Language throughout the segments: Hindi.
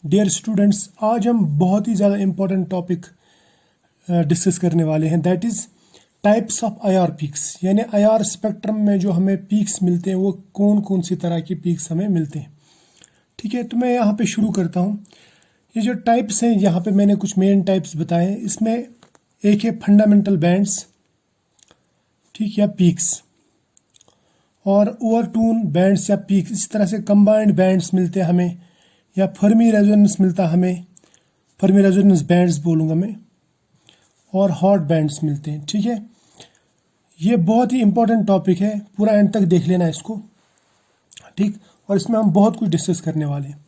डियर स्टूडेंट्स, आज हम बहुत ही ज़्यादा इम्पोर्टेंट टॉपिक डिस्कस करने वाले हैं, that is types of IR peaks. यानी आईआर स्पेक्ट्रम में जो हमें पीक्स मिलते हैं वो कौन कौन सी तरह के पीक्स हमें मिलते हैं। ठीक है, तो मैं यहाँ पे शुरू करता हूँ। ये जो टाइप्स हैं, यहाँ पे मैंने कुछ मेन टाइप्स बताए हैं। इसमें एक है फंडामेंटल बैंड्स, ठीक, या पीक्स, और ओवरटोन बैंड्स या पीक्स। इस तरह से कंबाइंड बैंड्स मिलते हैं हमें, या फर्मी रेजोनेंस मिलता हमें, फर्मी रेजोनेंस बैंड्स बोलूँगा मैं, और हॉट बैंड्स मिलते हैं। ठीक है, ये बहुत ही इंपॉर्टेंट टॉपिक है, पूरा एंड तक देख लेना इसको, ठीक। और इसमें हम बहुत कुछ डिस्कस करने वाले हैं।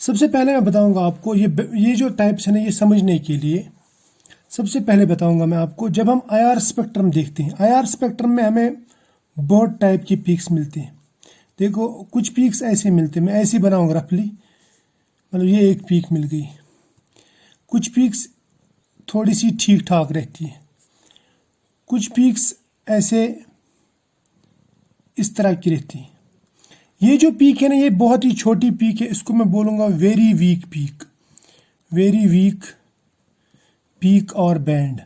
सबसे पहले मैं बताऊंगा आपको ये जो टाइप्स है ना, ये समझने के लिए सबसे पहले बताऊंगा मैं आपको, जब हम आईआर स्पेक्ट्रम देखते हैं, आईआर स्पेक्ट्रम में हमें बहुत टाइप की पीक्स मिलती हैं। देखो, कुछ पीक्स ऐसे मिलते हैं, मैं ऐसे बनाऊंगा रफली, मतलब ये एक पीक मिल गई। कुछ पीक्स थोड़ी सी ठीक ठाक रहती है, कुछ पीक्स ऐसे इस तरह की रहती है। ये जो पीक है ना, ये बहुत ही छोटी पीक है, इसको मैं बोलूँगा very weak peak, very weak peak और बैंड।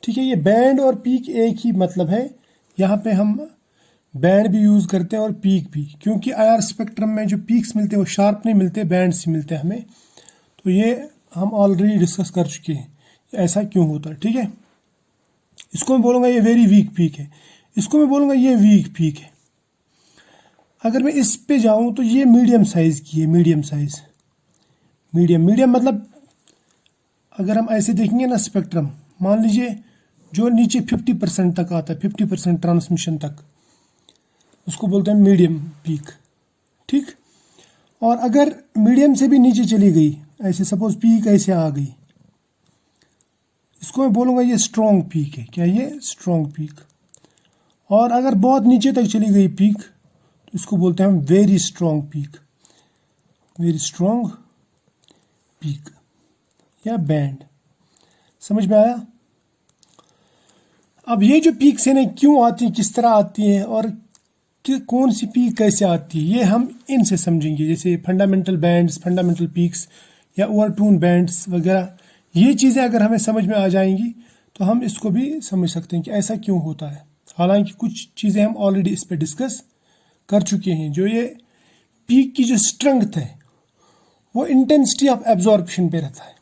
ठीक है, ये बैंड और पीक एक ही मतलब है। यहाँ पे हम बैंड भी यूज़ करते हैं और पीक भी, क्योंकि आईआर स्पेक्ट्रम में जो पीक्स मिलते हैं वो शार्प नहीं मिलते, बैंड्स ही मिलते हैं हमें। तो ये हम ऑलरेडी डिस्कस कर चुके हैं, ऐसा क्यों होता है। ठीक है, इसको मैं बोलूँगा ये वेरी वीक पीक है, इसको मैं बोलूँगा ये वीक पीक है। अगर मैं इस पे जाऊँ तो ये मीडियम साइज़ की है, मीडियम साइज़, मीडियम मतलब अगर हम ऐसे देखेंगे ना स्पेक्ट्रम, मान लीजिए जो नीचे 50% तक आता है, 50% ट्रांसमिशन तक, उसको बोलते हैं मीडियम पीक। ठीक, और अगर मीडियम से भी नीचे चली गई, ऐसे सपोज पीक ऐसे आ गई, इसको मैं बोलूँगा ये स्ट्रॉन्ग पीक है। क्या ये स्ट्रॉन्ग पीक। और अगर बहुत नीचे तक चली गई पीक, तो इसको बोलते हैं हम very strong peak, very strong peak या बैंड। समझ में आया। अब ये जो पीक्स है ना, क्यों आती है, किस तरह आती है, और कि कौन सी पीक कैसे आती है, ये हम इनसे समझेंगे। जैसे फंडामेंटल बैंड्स, फंडामेंटल पीक्स या ओवरटोन बैंड्स वगैरह, ये चीज़ें अगर हमें समझ में आ जाएंगी तो हम इसको भी समझ सकते हैं कि ऐसा क्यों होता है। हालांकि कुछ चीज़ें हम ऑलरेडी इस पर डिस्कस कर चुके हैं। जो ये पीक की जो स्ट्रेंथ है वो इंटेंसिटी ऑफ एब्जॉर्प्शन पे रहता है।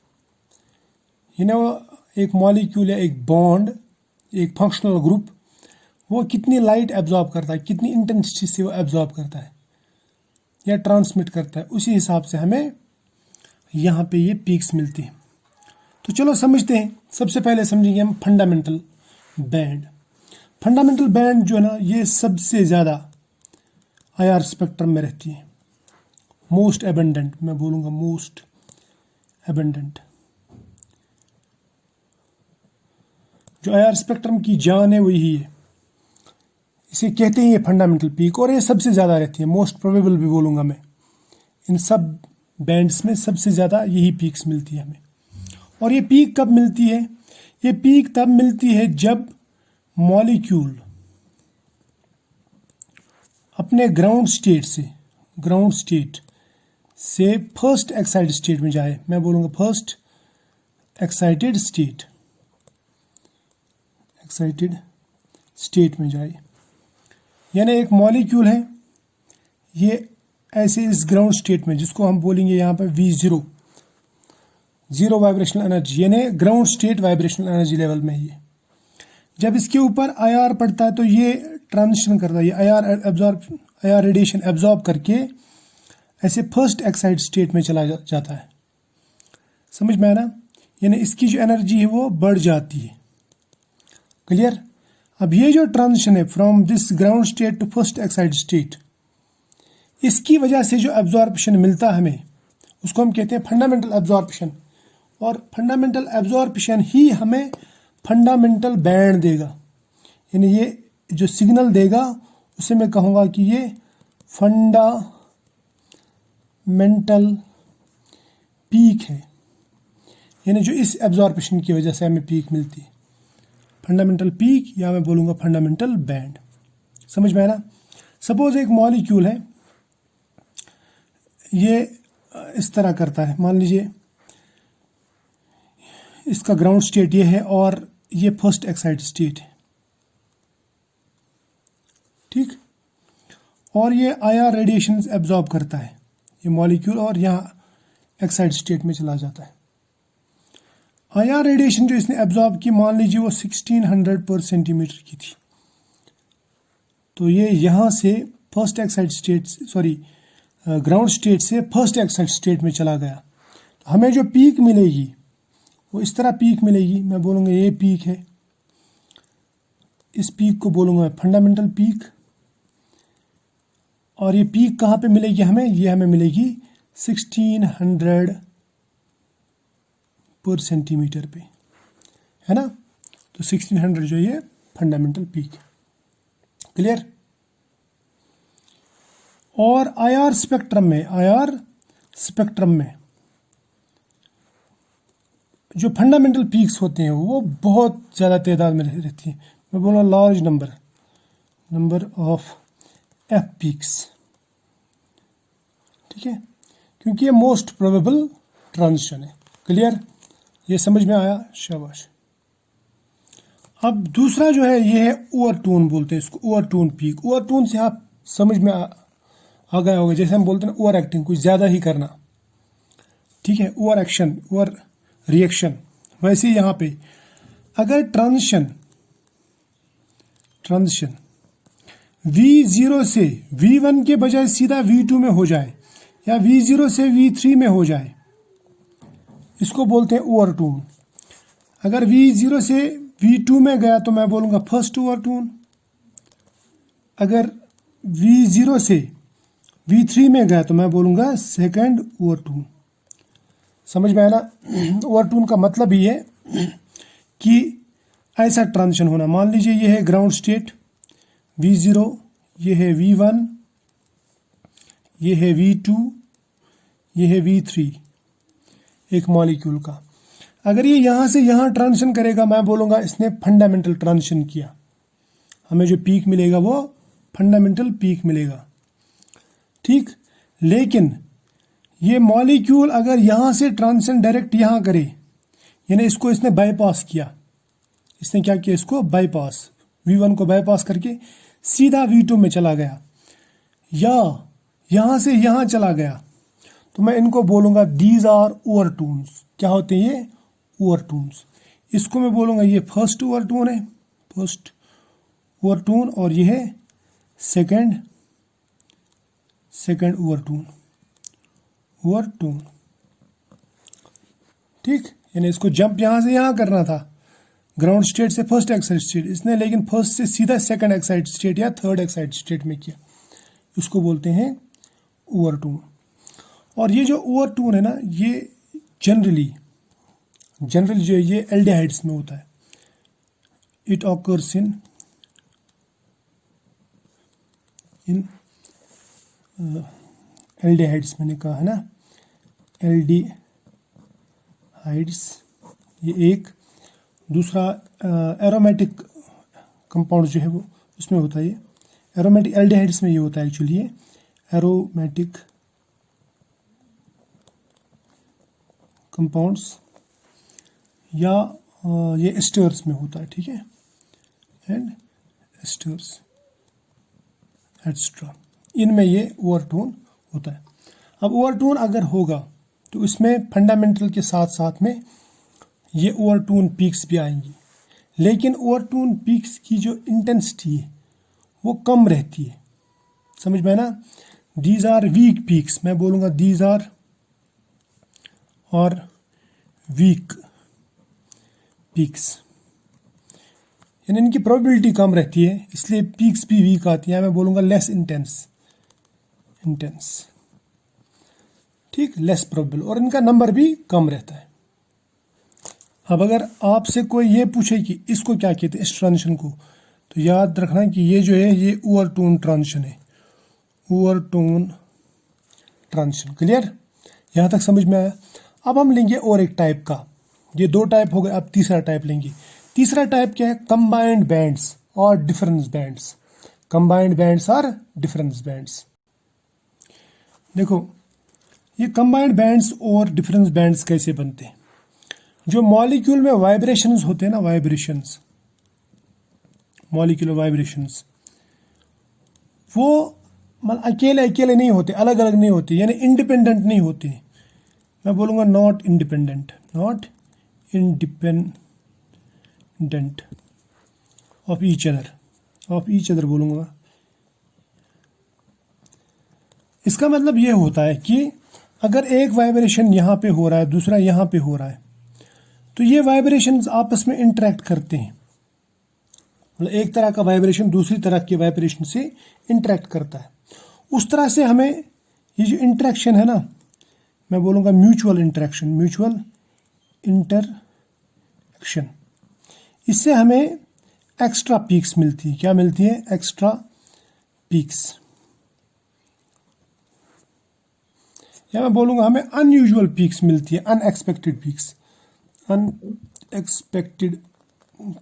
वो एक मॉलिक्यूल या एक बॉन्ड, एक फंक्शनल ग्रुप, वो कितनी लाइट एब्जॉर्ब करता है, कितनी इंटेंसिटी से वो एब्जॉर्ब करता है या ट्रांसमिट करता है, उसी हिसाब से हमें यहाँ पे ये पीक्स मिलती हैं। तो चलो समझते हैं। सबसे पहले समझेंगे हम फंडामेंटल बैंड। फंडामेंटल बैंड जो है ना, ये सबसे ज़्यादा आईआर स्पेक्ट्रम में रहती है, मोस्ट एबंडेंट, मैं बोलूँगा मोस्ट एबंडेंट। जो आईआर स्पेक्ट्रम की जान है वही है, इसे कहते हैं ये फंडामेंटल पीक, और ये सबसे ज़्यादा रहती है, मोस्ट प्रोबेबल भी बोलूँगा मैं। इन सब बैंड्स में सबसे ज़्यादा यही पीक्स मिलती है हमें। और ये पीक कब मिलती है, ये पीक तब मिलती है जब मॉलिक्यूल अपने ग्राउंड स्टेट से फर्स्ट एक्साइटेड स्टेट में जाए। मैं बोलूँगा फर्स्ट एक्साइटेड स्टेट में जाए। यानी एक मॉलिक्यूल है, ये ऐसे इस ग्राउंड स्टेट में, जिसको हम बोलेंगे यहाँ पर V0, जीरो वाइब्रेशनल एनर्जी, यानी ground state vibrational energy level में ये जब इसके ऊपर आईआर पड़ता है तो ये ट्रांजिशन करता है, ये आईआर रेडिएशन एब्जॉर्ब करके ऐसे फर्स्ट एक्साइटेड स्टेट में चला जाता है। समझ में आया ना। यानी इसकी जो एनर्जी है वो बढ़ जाती है। क्लियर। अब ये जो ट्रांजिशन है from this ground state to first excited state, इसकी वजह से जो एब्जॉर्प्शन मिलता है हमें, उसको हम कहते हैं फंडामेंटल एब्जॉर्प्शन। और फंडामेंटल एब्जॉर्प्शन ही हमें फंडामेंटल बैंड देगा। यानी ये जो सिग्नल देगा उसे मैं कहूँगा कि ये फंडामेंटल पीक है। यानी जो इस एब्जॉर्प्शन की वजह से हमें पीक मिलती है, फंडामेंटल पीक, या मैं बोलूँगा फंडामेंटल बैंड। समझ में आया ना। सपोज एक मॉलिक्यूल है, ये इस तरह करता है। मान लीजिए इसका ग्राउंड स्टेट ये है और ये फर्स्ट एक्साइटेड स्टेट है, ठीक। और ये आईआर रेडिएशन एब्जॉर्ब करता है ये मॉलिक्यूल और यहाँ एक्साइटेड स्टेट में चला जाता है। आईआर रेडिएशन जो इसने एब्जॉर्ब की, मान लीजिए वो 1600 पर सेंटीमीटर की थी, तो ये यहाँ से first excited state, sorry ground state से फर्स्ट एक्साइटेड स्टेट में चला गया। तो हमें जो पीक मिलेगी वो इस तरह पीक मिलेगी। मैं बोलूँगा ये पीक है, इस पीक को बोलूँगा फंडामेंटल पीक। और ये पीक कहाँ पे मिलेगी हमें? ये हमें मिलेगी 1600 पर सेंटीमीटर पे, है ना। तो 1600 जो ये फंडामेंटल पीक, क्लियर। और आईआर स्पेक्ट्रम में जो फंडामेंटल पीक्स होते हैं वो बहुत ज़्यादा तादाद में रहती हैं। मैं बोला large number of F peaks, ठीक है, क्योंकि ये मोस्ट प्रोबेबल ट्रांजिशन है। क्लियर, ये समझ में आया? शाबाश। अब दूसरा जो है ये है ओवरटोन, बोलते हैं इसको ओवरटोन पीक। ओवरटोन से आप समझ में आ गया होगा, जैसे हम बोलते हैं ओवर एक्टिंग, कुछ ज़्यादा ही करना, ठीक है, ओवर एक्शन, ओवर रिएक्शन। वैसे यहाँ पे अगर ट्रांजिशन V0 से V1 के बजाय सीधा V2 में हो जाए या V0 से V3 में हो जाए, इसको बोलते हैं ओवरटोन। अगर V0 से V2 में गया तो मैं बोलूँगा फर्स्ट ओवरटोन। अगर V0 से V3 में गया तो मैं बोलूँगा सेकंड ओवरटोन। समझ में आया ना? ओवरटोन का मतलब ही है कि ऐसा ट्रांजिशन होना। मान लीजिए ये है ग्राउंड स्टेट V0, ये है V1, ये है V2, ये है V3 एक मॉलिक्यूल का। अगर ये यहाँ से यहाँ ट्रांजिशन करेगा, मैं बोलूँगा इसने फंडामेंटल ट्रांजिशन किया। हमें जो पीक मिलेगा वो फंडामेंटल पीक मिलेगा, ठीक। लेकिन ये मॉलिक्यूल अगर यहाँ से ट्रांजिशन डायरेक्ट यहाँ करे, यानी इसको इसने बाईपास किया, इसने क्या किया, इसको बाईपास, V1 को बाईपास करके सीधा V2 में चला गया, या यहाँ से यहाँ चला गया, तो मैं इनको बोलूँगा दीज आर ओवरटोन्स। क्या होते हैं ये? ओवरटोन्स। इसको मैं बोलूँगा ये फर्स्ट ओवरटोन है, फर्स्ट ओवरटोन, और ये है सेकंड ओवरटोन, ठीक। यानी इसको जंप यहाँ से यहाँ करना था, ग्राउंड स्टेट से फर्स्ट एक्साइटेड स्टेट, इसने लेकिन फर्स्ट से सीधा सेकंड एक्साइटेड स्टेट या थर्ड एक्साइटेड स्टेट में किया। उसको बोलते हैं ओवरटोन। और ये जो ओवरटोन है ना, ये जनरली जो है ये एल्डिहाइड्स में होता है। इट ऑकर्स इन एल्डिहाइड्स, मैंने कहा है ना, एल्डिहाइड्स ये एक। दूसरा एरोमेटिक कंपाउंड जो है वो उसमें होता है, ये एरोमेटिक एल्डिहाइड्स में ये होता है एक्चुअली, ये एरोमेटिक कंपाउंड्स, या ये एस्टर्स में होता है, ठीक है, एंड एस्टर्स एक्स्ट्रा, इनमें ये ओवरटोन होता है। अब ओवरटोन अगर होगा तो इसमें फंडामेंटल के साथ साथ में ये ओवरटोन पीक्स भी आएंगी, लेकिन ओवरटोन पीक्स की जो इंटेंसिटी है वो कम रहती है। समझ में ना? दीज आर वीक पीक्स, मैं बोलूँगा दीज आर और वीक पीक्स, यानी इनकी प्रोबेबिलिटी कम रहती है, इसलिए पीक्स भी वीक आती है। मैं बोलूँगा लेस इंटेंस, ठीक, लेस प्रोबेबल, और इनका नंबर भी कम रहता है। अब अगर आपसे कोई ये पूछे कि इसको क्या कहते हैं, इस ट्रांजिशन को, तो याद रखना कि ये जो है ये ओवरटोन ट्रांजिशन है, ओवरटोन ट्रांजिशन। क्लियर? यहाँ तक समझ में आया? अब हम लेंगे और एक टाइप का, ये दो टाइप हो गए, अब तीसरा टाइप लेंगे। तीसरा टाइप क्या है? कंबाइंड बैंड्स और डिफरेंस बैंड्स। कंबाइंड बैंड्स और डिफरेंस बैंड्स। देखो ये कंबाइंड बैंड्स और डिफरेंस बैंड्स कैसे बनते हैं? जो मॉलिक्यूल में वाइब्रेशंस होते हैं ना, वाइब्रेशंस, मॉलिक्यूलर वाइब्रेशंस, वो मतलब अकेले अकेले नहीं होते, अलग अलग नहीं होते, यानी इंडिपेंडेंट नहीं होते। मैं बोलूँगा not independent, not independent of each other बोलूँगा। इसका मतलब ये होता है कि अगर एक वाइब्रेशन यहाँ पे हो रहा है, दूसरा यहाँ पे हो रहा है, तो ये वाइब्रेशंस आपस में इंटरेक्ट करते हैं। मतलब एक तरह का वाइब्रेशन दूसरी तरह के वाइब्रेशन से इंटरेक्ट करता है। उस तरह से हमें ये जो इंटरेक्शन है ना, मैं बोलूँगा म्यूचुअल इंटरेक्शन, इससे हमें एक्स्ट्रा पीक्स मिलती है। क्या मिलती है? एक्स्ट्रा पीक्स, या मैं बोलूँगा हमें अनयूजुअल पीक्स मिलती है, अनएक्सपेक्टेड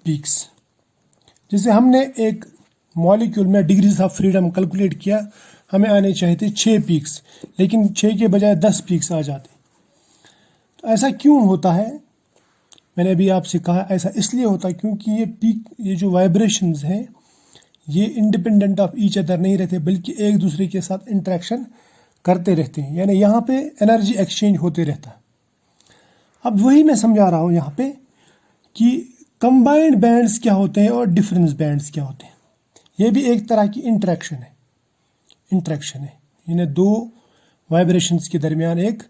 पीक्स। जैसे हमने एक मॉलिक्यूल में डिग्रीज ऑफ फ्रीडम कैलकुलेट किया, हमें आने चाहिए थे 6 पीक्स, लेकिन 6 के बजाय 10 पीक्स आ जाते। तो ऐसा क्यों होता है? मैंने अभी आपसे कहा ऐसा इसलिए होता है क्योंकि ये जो वाइब्रेशंस हैं, ये इंडिपेंडेंट ऑफ ईच अदर नहीं रहते, बल्कि एक दूसरे के साथ इंटरेक्शन करते रहते हैं, यानी यहाँ पे एनर्जी एक्सचेंज होते रहता है। अब वही मैं समझा रहा हूँ यहाँ पे कि कंबाइंड बैंड्स क्या होते हैं और डिफरेंस बैंड्स क्या होते हैं। ये भी एक तरह की इंटरेक्शन है, यानी दो वाइब्रेशंस के दरमियान एक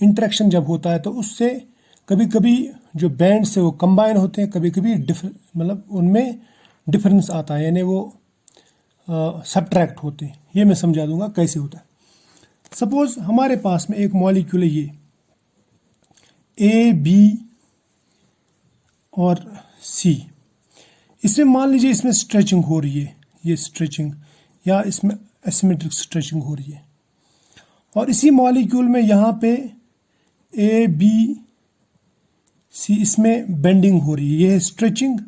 इंटरेक्शन जब होता है, तो उससे कभी कभी जो बैंड्स है वो कंबाइन होते हैं, कभी कभी मतलब उनमें डिफरेंस आता है, यानी वो सब्ट्रैक्ट होते हैं। ये मैं समझा दूंगा कैसे होता है। सपोज हमारे पास में एक मॉलिक्यूल है, ये ए, बी और सी। इसमें मान लीजिए इसमें स्ट्रेचिंग हो रही है, ये स्ट्रेचिंग, या इसमें एसिमेट्रिक स्ट्रेचिंग हो रही है। और इसी मॉलिक्यूल में यहाँ पे ए, बी, सी, इसमें बेंडिंग हो रही है। ये है स्ट्रेचिंग,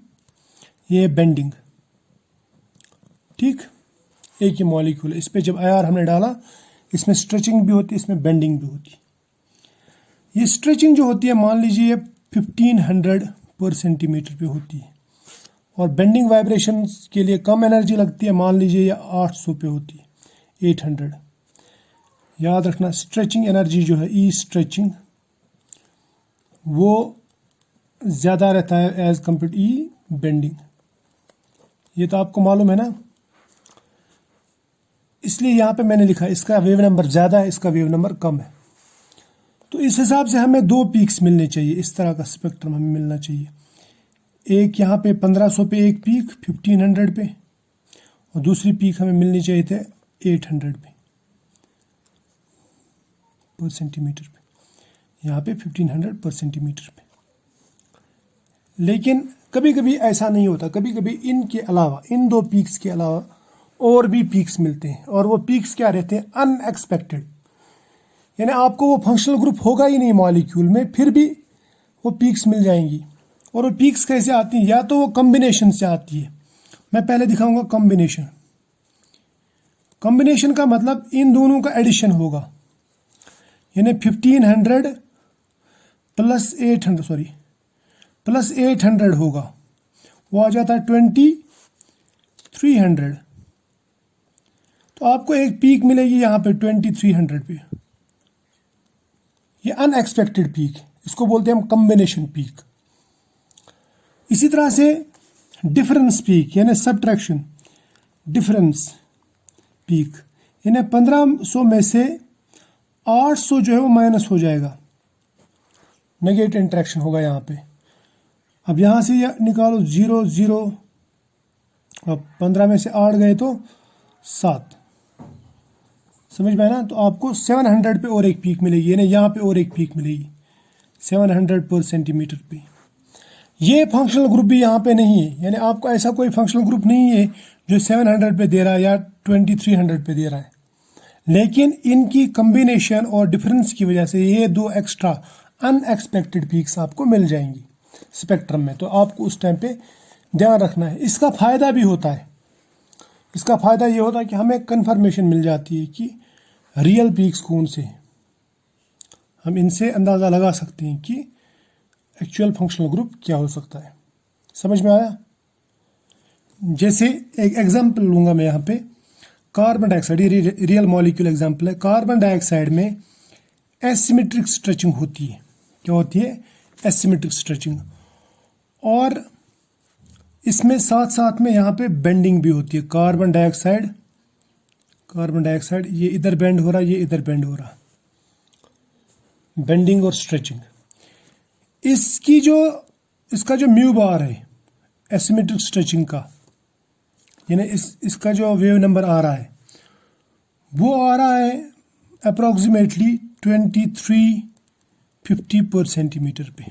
ये है बेंडिंग। ठीक, एक ही मॉलिक्यूल है। इस पर जब आईआर हमने डाला, इसमें स्ट्रेचिंग भी होती है, इसमें बेंडिंग भी होती है। ये स्ट्रेचिंग जो होती है, मान लीजिए 1500 पर सेंटीमीटर पे होती है, और बेंडिंग वाइब्रेशन के लिए कम एनर्जी लगती है, मान लीजिए ये 800 पे होती है, 800। याद रखना, स्ट्रेचिंग एनर्जी जो है, ई स्ट्रेचिंग, वो ज़्यादा रहता है as compare to E bending. ये तो आपको मालूम है ना, इसलिए यहाँ पे मैंने लिखा इसका वेव नंबर ज़्यादा है, इसका वेव नंबर कम है। तो इस हिसाब से हमें 2 पीक्स मिलने चाहिए, इस तरह का स्पेक्ट्रम हमें मिलना चाहिए। एक यहाँ पे 1500 पे एक पीक 1500 पे, और दूसरी पीक हमें मिलनी चाहिए थे 800 पे पर सेंटीमीटर पे, यहाँ पे 1500 पर सेंटीमीटर पे। लेकिन कभी कभी ऐसा नहीं होता, कभी कभी इनके अलावा, इन 2 पीक्स के अलावा और भी पीक्स मिलते हैं, और वो पीक्स क्या रहते हैं? अनएक्सपेक्टेड। यानी आपको वो फंक्शनल ग्रुप होगा ही नहीं मॉलिक्यूल में, फिर भी वो पीक्स मिल जाएंगी। और वो पीक्स कैसे आती हैं? या तो वो कॉम्बिनेशन से आती है। मैं पहले दिखाऊंगा कॉम्बिनेशन। कॉम्बिनेशन का मतलब इन दोनों का एडिशन होगा, यानी 1500 प्लस 800 होगा, वो आ जाता है 2300। तो आपको एक पीक मिलेगी यहाँ पे 2300 पे, ये अनएक्सपेक्टेड पीक, इसको बोलते हैं हम कॉम्बिनेशन पीक। इसी तरह से डिफरेंस पीक, यानी सब्ट्रैक्शन डिफरेंस पीक, यानी 1500 में से 800 जो है वो माइनस हो जाएगा, नेगेटिव इंटरेक्शन होगा यहाँ पे। अब यहाँ से निकालो 0 0, अब 15 में से 8 गए तो 7, समझ में ना। तो आपको 700 पे और एक पीक मिलेगी, यानी यहाँ पे और एक पीक मिलेगी 700 पर सेंटीमीटर पे। ये फंक्शनल ग्रुप भी यहाँ पे नहीं है, यानी आपको ऐसा कोई फंक्शनल ग्रुप नहीं है जो 700 पे दे रहा है या 2300 पे दे रहा है। लेकिन इनकी कॉम्बिनेशन और डिफरेंस की वजह से ये 2 एक्स्ट्रा अनएक्सपेक्टेड पीक्स आपको मिल जाएंगी स्पेक्ट्रम में। तो आपको उस टाइम पे ध्यान रखना है। इसका फ़ायदा भी होता है, इसका फ़ायदा ये होता है कि हमें कन्फर्मेशन मिल जाती है कि रियल पीक्स कौन से हैं। हम इनसे अंदाज़ा लगा सकते हैं कि एक्चुअल फंक्शनल ग्रुप क्या हो सकता है। समझ में आया? जैसे एक एग्जांपल लूँगा मैं यहाँ पे, कार्बन डाइऑक्साइड, ये रियल मॉलिक्यूल एग्जांपल है। कार्बन डाइऑक्साइड में एसिमेट्रिक स्ट्रेचिंग होती है। क्या होती है? Asymmetric stretching. और इसमें साथ साथ में यहाँ पे बेंडिंग भी होती है। कार्बन डाइऑक्साइड ये इधर बेंड हो रहा है, ये इधर बेंड हो रहा है, बेंडिंग और स्ट्रेचिंग। इसका जो म्यू बार है एसिमेट्रिक स्ट्रेचिंग का, यानी इसका जो वेव नंबर आ रहा है वो आ रहा है अप्रॉक्सीमेटली 2350 पर सेंटीमीटर पे,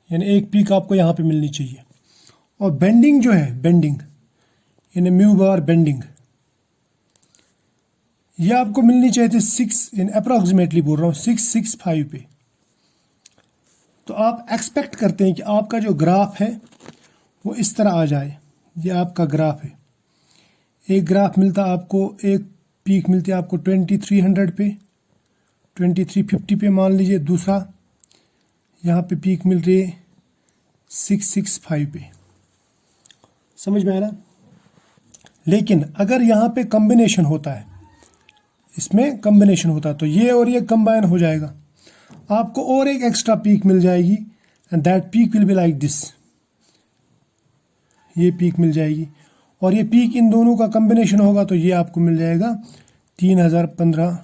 यानी एक पीक आपको यहाँ पे मिलनी चाहिए। और बेंडिंग जो है, बेंडिंग यानी म्यू बार बेंडिंग, ये आपको मिलनी चाहिए थी 6, यानी अप्रॉक्सीमेटली बोल रहा हूँ 665 पे। तो आप एक्सपेक्ट करते हैं कि आपका जो ग्राफ है वो इस तरह आ जाए। ये आपका ग्राफ है, एक ग्राफ मिलता आपको, एक पीक मिलती है आपको 2300 पे, 2350 पे मान लीजिए। दूसरा यहाँ पे पीक मिल रही है 665 पे। समझ में आया ना? लेकिन अगर यहाँ पे कॉम्बिनेशन होता है, इसमें कॉम्बिनेशन होता है, तो ये और ये कंबाइन हो जाएगा, आपको और एक एक्स्ट्रा पीक मिल जाएगी, and that peak will be like this. ये पीक मिल जाएगी और ये पीक इन दोनों का कॉम्बिनेशन होगा तो ये आपको मिल जाएगा 3015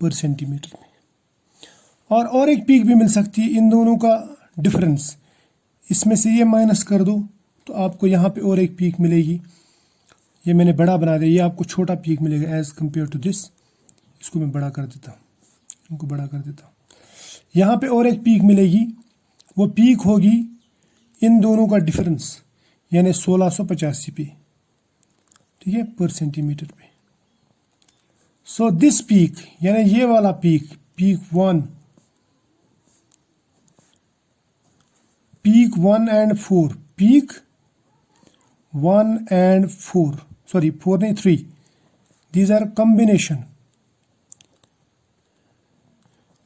पर सेंटीमीटर में। और एक पीक भी मिल सकती है, इन दोनों का डिफरेंस, इसमें से ये माइनस कर दो तो आपको यहाँ पे और एक पीक मिलेगी। ये मैंने बड़ा बना दिया, ये आपको छोटा पीक मिलेगा एज कंपेयर टू दिस। इसको मैं बड़ा कर देता हूँ, इनको बड़ा कर देता हूँ। यहाँ पे और एक पीक मिलेगी, वो पीक होगी इन दोनों का डिफरेंस, यानी 1685 पे, ठीक है, पर सेंटीमीटर पे। सो दिस पीक, यानी ये वाला peak, peak 1 and 4, peak 1 and 4, sorry 4 नहीं 3, these are combination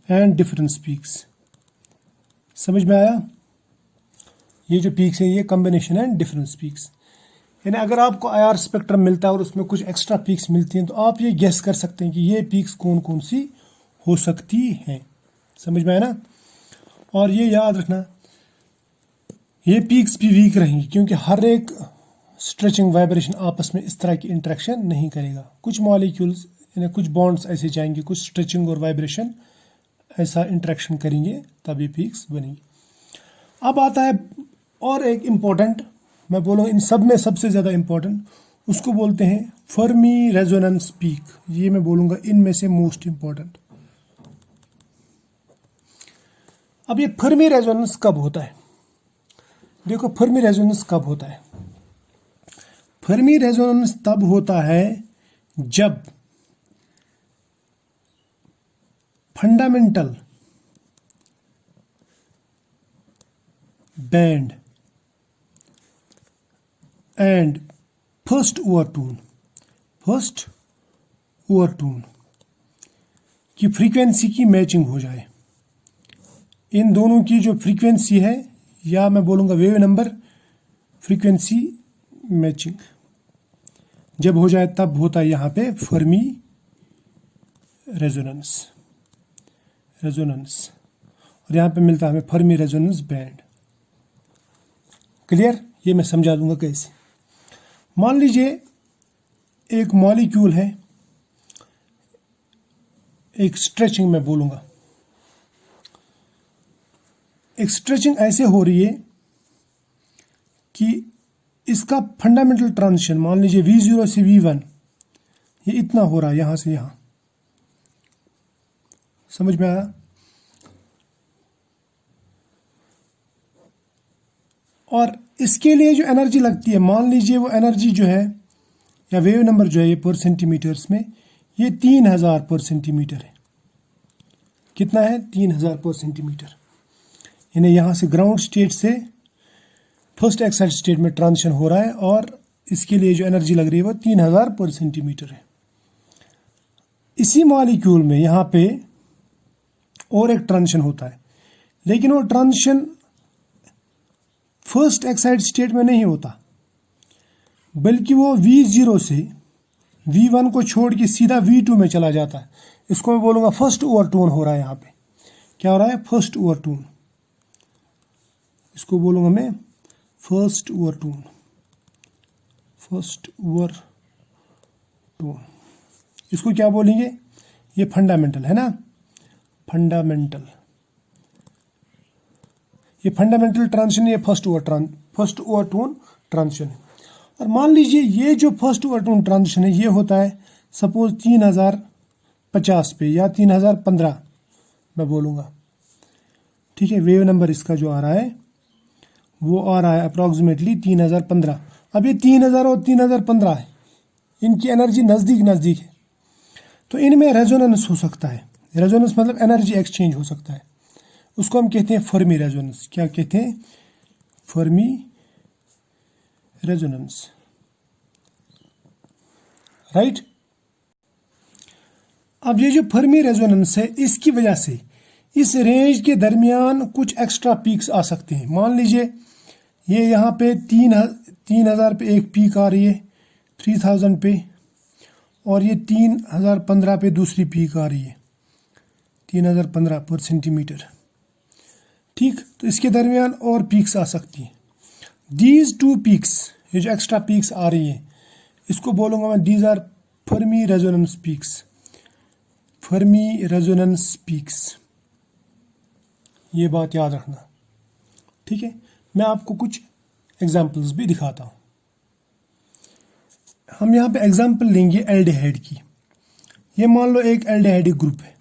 and difference peaks. समझ में आया? ये जो पीक्स है ये कॉम्बिनेशन एंड डिफरेंस पीक्स। यानी अगर आपको आईआर स्पेक्ट्रम मिलता है और उसमें कुछ एक्स्ट्रा पीक्स मिलती हैं तो आप ये गेस कर सकते हैं कि ये पीक्स कौन कौन सी हो सकती हैं। समझ में आया ना? और ये याद रखना, ये पीक्स भी वीक रहेंगी क्योंकि हर एक स्ट्रेचिंग वाइब्रेशन आपस में इस तरह की इंटरेक्शन नहीं करेगा। कुछ मॉलिक्यूल्स यानी कुछ बॉन्ड्स ऐसे जाएंगे, कुछ स्ट्रेचिंग और वाइब्रेशन ऐसा इंटरेक्शन करेंगे, तब ये पीक्स बनेंगी। अब आता है और एक इम्पोर्टेंट, मैं बोलूँ इन सब में सबसे ज़्यादा इम्पोर्टेंट, उसको बोलते हैं फर्मी रेजोनेंस पीक। ये मैं बोलूँगा इनमें से मोस्ट इम्पोर्टेंट। अब ये फर्मी रेजोनेंस कब होता है? देखो, फर्मी रेजोनेंस कब होता है? फर्मी रेजोनेंस तब होता है जब fundamental band and first overtone की फ्रीक्वेंसी की मैचिंग हो जाए। इन दोनों की जो फ्रीक्वेंसी है, या मैं बोलूँगा वेव नंबर फ्रीक्वेंसी मैचिंग जब हो जाए तब होता है यहाँ पे फर्मी रेजोनेंस। और यहाँ पे मिलता है हमें फर्मी रेजोनेंस बैंड। क्लियर? ये मैं समझा दूंगा कैसे। मान लीजिए एक मॉलिक्यूल है, एक स्ट्रेचिंग में बोलूँगा, एक स्ट्रेचिंग ऐसे हो रही है कि इसका फंडामेंटल ट्रांजिशन मान लीजिए V0 से V1 ये इतना हो रहा है, यहाँ से यहाँ। समझ में आया? और इसके लिए जो एनर्जी लगती है, मान लीजिए वो एनर्जी जो है या वेव नंबर जो है ये पर सेंटीमीटर्स में, ये 3000 पर सेंटीमीटर है। कितना है? 3000 पर सेंटीमीटर। यानी यहाँ से ग्राउंड स्टेट से फर्स्ट एक्साइटेड स्टेट में ट्रांजिशन हो रहा है और इसके लिए जो एनर्जी लग रही है वो 3000 पर सेंटीमीटर है। इसी मॉलिक्यूल में यहाँ पे और एक ट्रांजिशन होता है, लेकिन वो ट्रांजिशन फर्स्ट एक्साइड स्टेट में नहीं होता, बल्कि वो V0 से V1 को छोड़ के सीधा V2 में चला जाता है। इसको मैं बोलूँगा फर्स्ट ओवरटोन हो रहा है। यहाँ पे क्या हो रहा है? First overtone. इसको बोलूँगा मैं फर्स्ट ओवरटोन, फर्स्ट ओवरटोन। इसको क्या बोलेंगे? ये फंडामेंटल है ना, फंडामेंटल। ये फंडामेंटल ट्रांजिशन, ये फर्स्ट ओवरटोन ट्रांजिशन है। और मान लीजिए ये जो फर्स्ट ओवरटोन ट्रांजिशन है ये होता है सपोज 3050 पे या 3015 मैं बोलूँगा, ठीक है। वेव नंबर इसका जो आ रहा है वो आ रहा है अप्रॉक्सीमेटली 3015। अब ये 3000 और 3015 है, इनकी एनर्जी नज़दीक नज़दीक है, तो इनमें रेजोनेंस हो सकता है। रेजोनेंस मतलब एनर्जी एक्सचेंज हो सकता है। उसको हम कहते हैं फर्मी रेजोनेंस। क्या कहते हैं? Fermi resonance, right. अब ये जो फर्मी रेजोनेंस है, इसकी वजह से इस रेंज के दरमियान कुछ एक्स्ट्रा पीक्स आ सकते हैं। मान लीजिए ये यहाँ पे 3000 पे एक पीक आ रही है, 3000 पे, और ये 3015 पे दूसरी पीक आ रही है, 3015 पर सेंटीमीटर, ठीक। तो इसके दरमियान और पीक्स आ सकती हैं। दीज टू पीक्स, ये जो एक्स्ट्रा पीक्स आ रही है, इसको बोलूँगा मैं these are Fermi resonance peaks, Fermi resonance peaks. ये बात याद रखना, ठीक है। मैं आपको कुछ एग्जांपल्स भी दिखाता हूँ। हम यहाँ पे एग्जांपल लेंगे एल्डिहाइड की। ये मान लो एक एल्डिहाइडिक ग्रुप है।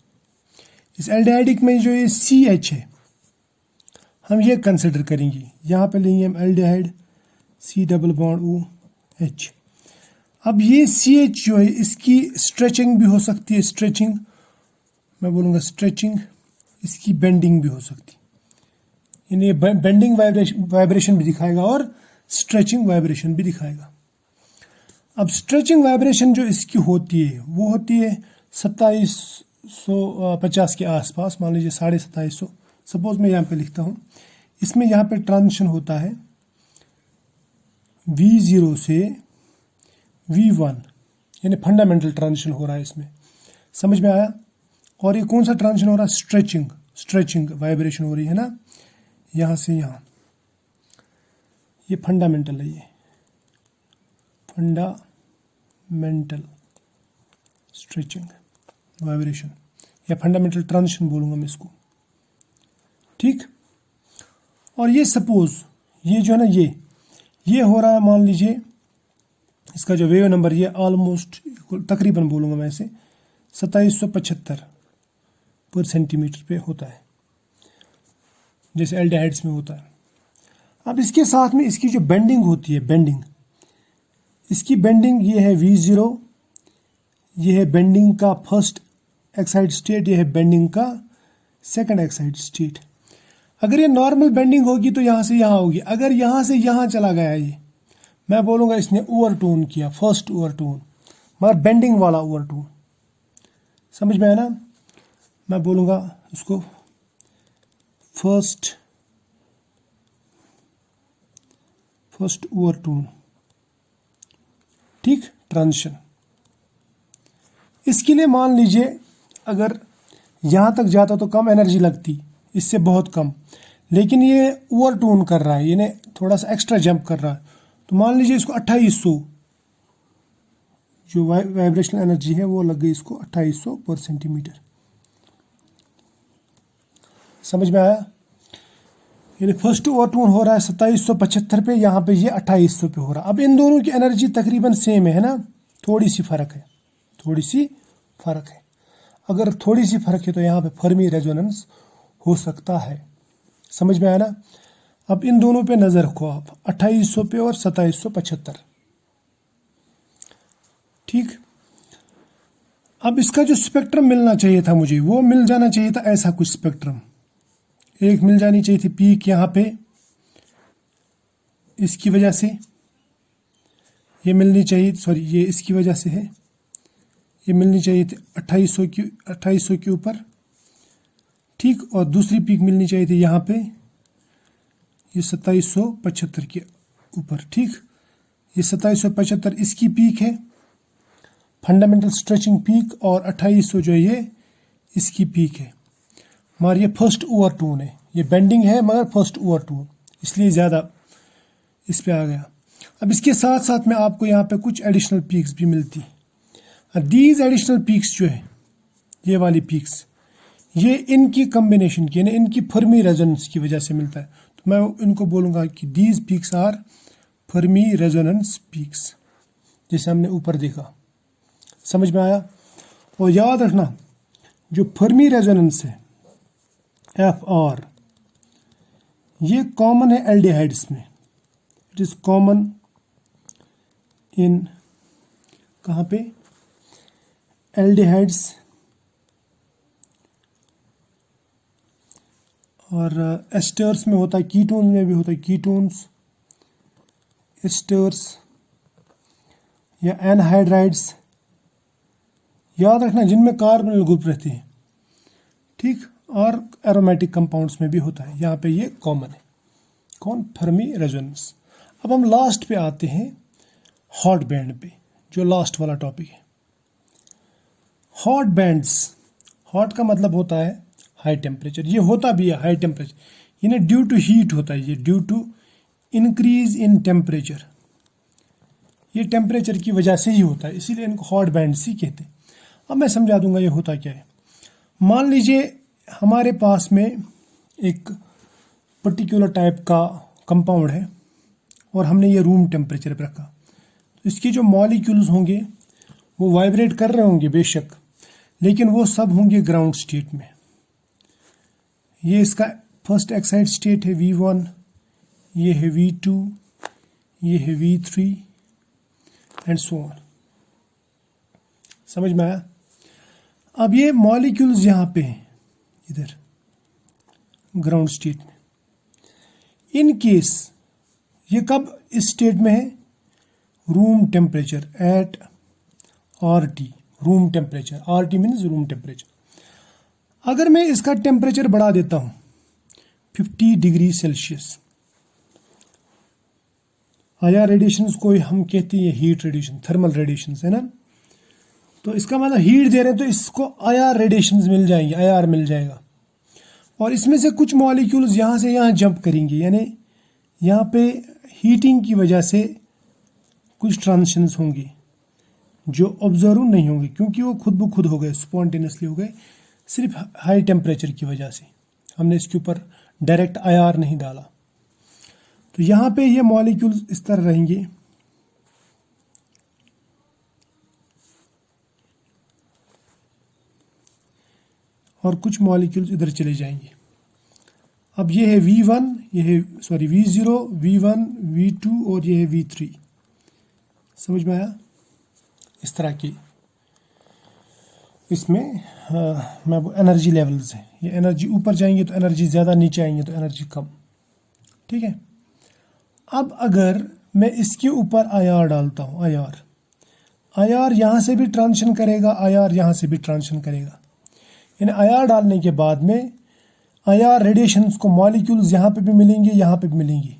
इस एल्डिहाइडिक में जो ये CH है, हम ये कंसिडर करेंगे। यहाँ पे लेंगे हम aldehyde C double bond OH। अब ये CH जो है इसकी स्ट्रेचिंग भी हो सकती है, स्ट्रेचिंग मैं बोलूँगा स्ट्रेचिंग, इसकी बेंडिंग भी हो सकती है। इन्हें बेंडिंग वाइब्रेशन भी दिखाएगा और स्ट्रेचिंग वाइब्रेशन भी दिखाएगा। अब स्ट्रेचिंग वाइब्रेशन जो इसकी होती है वो होती है 2750 के आसपास, मान लीजिए 2750। सपोज मैं यहाँ पे लिखता हूँ, इसमें यहाँ पे ट्रांजिशन होता है V0 से V1, यानी फंडामेंटल ट्रांजिशन हो रहा है इसमें। समझ में आया? और ये कौन सा ट्रांजिशन हो रहा है? स्ट्रेचिंग वाइब्रेशन हो रही है ना, यहाँ से यहाँ। ये फंडामेंटल है, ये फंडामेंटल स्ट्रेचिंग वाइब्रेशन या फंडामेंटल ट्रांजिशन बोलूँगा मैं इसको, ठीक। और ये सपोज ये जो है ना, ये हो रहा है, मान लीजिए इसका जो वेव नंबर ये ऑलमोस्ट तकरीबन बोलूँगा मैं इसे 2775 पर सेंटीमीटर पे होता है, जैसे एल्डिहाइड्स में होता है। अब इसके साथ में इसकी जो बेंडिंग होती है, इसकी बेंडिंग ये है V0, ये है बेंडिंग का फर्स्ट एक्साइड स्टेट, ये है बेंडिंग का सेकंड एक्साइड स्टेट। अगर ये नॉर्मल बेंडिंग होगी तो यहाँ से यहाँ होगी। अगर यहाँ से यहाँ चला गया ये, मैं बोलूँगा इसने ओवरटोन किया, फर्स्ट ओवरटोन, मगर बेंडिंग वाला ओवरटोन। समझ में आया ना? मैं बोलूँगा इसको फर्स्ट ओवरटोन, ठीक, ट्रांजिशन। इसके लिए मान लीजिए अगर यहाँ तक जाता तो कम एनर्जी लगती, इससे बहुत कम, लेकिन ये ओवरटोन कर रहा है, यानी थोड़ा सा एक्स्ट्रा जंप कर रहा है, तो मान लीजिए इसको 2800 जो वाइब्रेशनल एनर्जी है वो लग गई इसको 2800 पर सेंटीमीटर। समझ में आया? यानी फर्स्ट ओवरटोन हो रहा है 2775 पे, यहाँ पे ये 2800 पे हो रहा है। अब इन दोनों की एनर्जी तकरीबन सेम है ना, थोड़ी सी फर्क है, थोड़ी सी फर्क है। अगर थोड़ी सी फर्क है तो यहाँ पे फर्मी रेजोनेंस हो सकता है। समझ में आया ना? अब इन दोनों पे नजर रखो आप, 2800 पे और 2775, ठीक। अब इसका जो स्पेक्ट्रम मिलना चाहिए था मुझे, वो मिल जाना चाहिए था ऐसा कुछ स्पेक्ट्रम। एक मिल जानी चाहिए थी पीक यहाँ पे, इसकी वजह से ये मिलनी चाहिए, सॉरी ये इसकी वजह से है, ये मिलनी चाहिए थी 2800 के ऊपर, ठीक, और दूसरी पीक मिलनी चाहिए थी यहाँ पे, ये 2775 के ऊपर। ठीक, ये 2775 इसकी पीक है, फंडामेंटल स्ट्रेचिंग पीक, और 2800 जो है ये इसकी पीक है। मगर ये फर्स्ट ओवरटोन है, ये बेंडिंग है मगर फर्स्ट ओवरटोन, इसलिए ज़्यादा इस पे आ गया। अब इसके साथ साथ में आपको यहाँ पे कुछ एडिशनल पीक्स भी मिलती। दीज एडिशनल पीक्स जो है, ये वाली पीक्स, ये इनकी कम्बिनेशन की, यानी इनकी फर्मी रेजोनेंस की वजह से मिलता है। तो मैं इनको बोलूँगा कि these peaks are Fermi resonance peaks, जैसे हमने ऊपर देखा। समझ में आया? और याद रखना, जो फर्मी रेजोनेंस है एफ आर, ये कॉमन है एल्डिहाइड्स में। इट इज कॉमन इन कहाँ पे? एल्डिहाइड्स, और एस्टर्स में होता है, कीटोन में भी होता है, कीटोन्स, एस्टर्स या एनहाइड्राइड्स। याद रखना, जिनमें कार्बोनिल ग्रुप रहते हैं। ठीक, और एरोमेटिक कंपाउंड्स में भी होता है। यहाँ पे ये कॉमन है। कौन? Fermi resonance. अब हम लास्ट पे आते हैं, हॉट बैंड पे, जो लास्ट वाला टॉपिक है। हॉट बैंड्स, हॉट का मतलब होता है हाई टेम्परेचर। ये होता भी है हाई टेम्परेचर, यानी ड्यू टू हीट होता है, ये due to increase in temperature. ये टेम्परेचर की वजह से ही होता है, इसीलिए इनको हॉट बैंड्स ही कहते हैं। अब मैं समझा दूंगा ये होता क्या है। मान लीजिए हमारे पास में एक पर्टिकुलर टाइप का कंपाउंड है और हमने ये रूम टेम्परेचर पर रखा, तो इसके जो मॉलिक्यूल्स होंगे वो वाइब्रेट कर रहे होंगे बेशक, लेकिन वो सब होंगे ग्राउंड स्टेट में। ये इसका फर्स्ट एक्साइड स्टेट है V1, ये है V2, ये है V3 एंड सो ऑन। समझ में आया? अब ये मॉलिक्यूल्स यहाँ पे हैं, इधर ग्राउंड स्टेट में। इन केस ये कब इस स्टेट में है? Room temperature at RT, room temperature. RT means room temperature. अगर मैं इसका टेम्परेचर बढ़ा देता हूं 50 डिग्री सेल्सियस, IR रेडिएशंस को हम कहते हैं हीट रेडिएशन, थर्मल रेडिएशंस, है ना। तो इसका मतलब हीट दे रहे हैं तो इसको IR रेडिएशंस मिल जाएंगे, IR मिल जाएगा। और इसमें से कुछ मॉलिक्यूल्स यहाँ से यहाँ जंप करेंगे, यानी यहाँ पे हीटिंग की वजह से कुछ ट्रांजिशंस होंगे जो ऑब्जर्व नहीं होंगे, क्योंकि वो खुद ब खुद हो गए, स्पॉन्टेनियसली हो गए, सिर्फ हाई टेम्परेचर की वजह से। हमने इसके ऊपर डायरेक्ट IR नहीं डाला। तो यहाँ पे ये मॉलिक्यूल्स इस तरह रहेंगे, और कुछ मॉलिक्यूल्स इधर चले जाएंगे। अब ये है V1, ये है V0, V1, V2 और ये है V3। समझ में आया? इस तरह की इसमें मैं वो एनर्जी लेवल्स हैं। ये एनर्जी ऊपर जाएंगे तो एनर्जी ज़्यादा, नीचे आएंगे तो एनर्जी कम। ठीक है। अब अगर मैं इसके ऊपर IR डालता हूँ, IR यहाँ से भी ट्रांजिशन करेगा, IR यहाँ से भी ट्रांजिशन करेगा। यानी IR डालने के बाद में IR रेडिएशंस को मॉलिक्यूल्स यहाँ पे भी मिलेंगे, यहाँ पे भी मिलेंगे।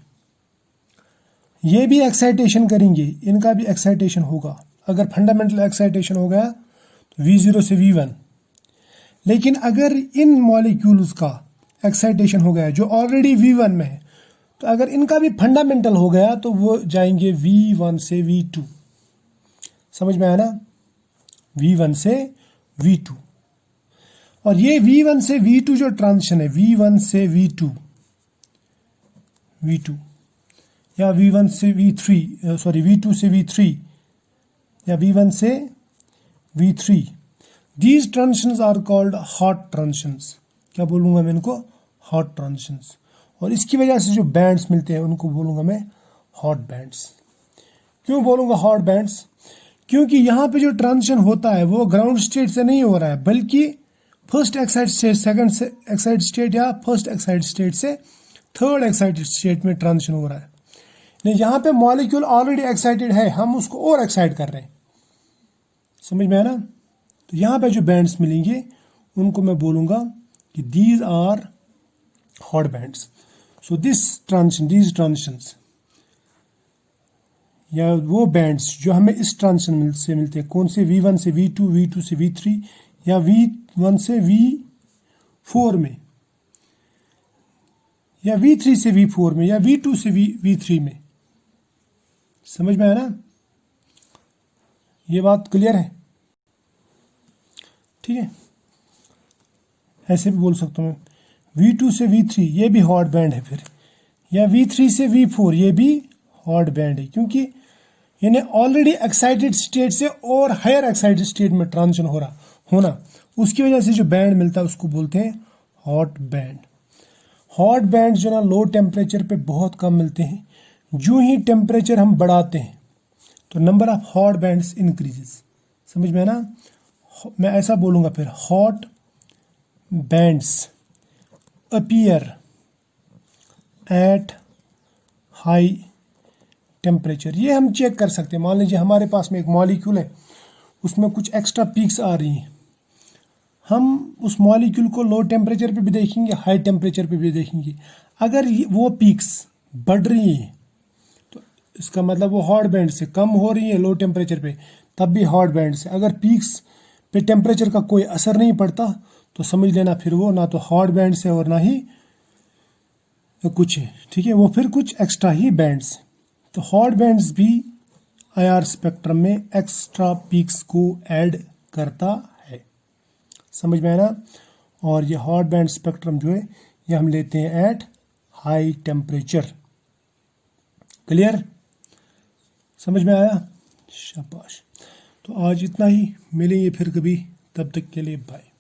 ये भी एक्साइटेशन करेंगे, इनका भी एक्साइटेशन होगा। अगर फंडामेंटल एक्साइटेशन हो गया तो V0 से V1। लेकिन अगर इन मॉलिक्यूल्स का एक्साइटेशन हो गया जो ऑलरेडी V1 में है, तो अगर इनका भी फंडामेंटल हो गया तो वो जाएंगे V1 से V2। समझ में आया ना? V1 से V2। और ये V1 से V2 जो ट्रांजिशन है, V1 से V2 या V1 से V3, V2 से V3 या V1 से V3, these transitions are called hot transitions. क्या बोलूँगा मैं इनको? Hot transitions. और इसकी वजह से जो बैंड्स मिलते हैं उनको बोलूँगा मैं हॉट बैंड्स। क्यों बोलूँगा हॉट बैंड्स? क्योंकि यहाँ पे जो ट्रांजिशन होता है वो ग्राउंड स्टेट से नहीं हो रहा है, बल्कि first Exide state, second Exide state या फर्स्ट एक्साइड स्टेट से थर्ड एक्साइड स्टेट में ट्रांजिशन हो रहा है। नहीं, यहाँ पे मॉलिक्यूल ऑलरेडी एक्साइटेड है, हम उसको और एक्साइट कर रहे हैं। समझ में आया ना? तो यहाँ पे जो बैंड्स मिलेंगे उनको मैं बोलूँगा कि these are hot bands. So these transitions या वो बैंड्स जो हमें इस ट्रांजिशन से मिलते हैं, कौन से V1 से V2, V2 से V3 या V1 से V4 में या V3 से V4 में या V2 से V3 में, समझ में आया ना? ये बात क्लियर है? ठीक है, ऐसे भी बोल सकता हूँ मैं V2 से V3 ये भी हॉट बैंड है फिर, या V3 से V4 ये भी हॉट बैंड है, क्योंकि यानी ऑलरेडी एक्साइटेड स्टेट से और हायर एक्साइटेड स्टेट में ट्रांजिशन हो रहा होना, उसकी वजह से जो बैंड मिलता है उसको बोलते हैं हॉट बैंड। हॉट बैंड जो ना लो टेम्परेचर पे बहुत कम मिलते हैं, जो ही टेम्परेचर हम बढ़ाते हैं तो number of hot bands increases. समझ में है ना? मैं ऐसा बोलूँगा फिर, hot bands appear at high temperature. ये हम चेक कर सकते हैं। मान लीजिए हमारे पास में एक मॉलिक्यूल है, उसमें कुछ एक्स्ट्रा पीक्स आ रही हैं, हम उस मॉलिक्यूल को लो टेम्परेचर पे भी देखेंगे, हाई टेम्परेचर पे भी देखेंगे। अगर वो पीक्स बढ़ रही हैं तो इसका मतलब वो हॉट बैंड से कम हो रही है लो टेम्परेचर पे, तब भी हॉट बैंड से। अगर पीक्स पे टेम्परेचर का कोई असर नहीं पड़ता तो समझ लेना फिर वो ना तो हॉट बैंड से और ना ही कुछ है। ठीक है, वो फिर कुछ एक्स्ट्रा ही बैंड्स। तो हॉट बैंड्स भी IR स्पेक्ट्रम में एक्स्ट्रा पीक्स को ऐड करता है। समझ में आया ना? और ये हॉट बैंड स्पेक्ट्रम जो है ये हम लेते हैं एट हाई टेम्परेचर। क्लियर? समझ में आया? शाबाश। तो आज इतना ही, मिलेंगे फिर कभी, तब तक के लिए बाय।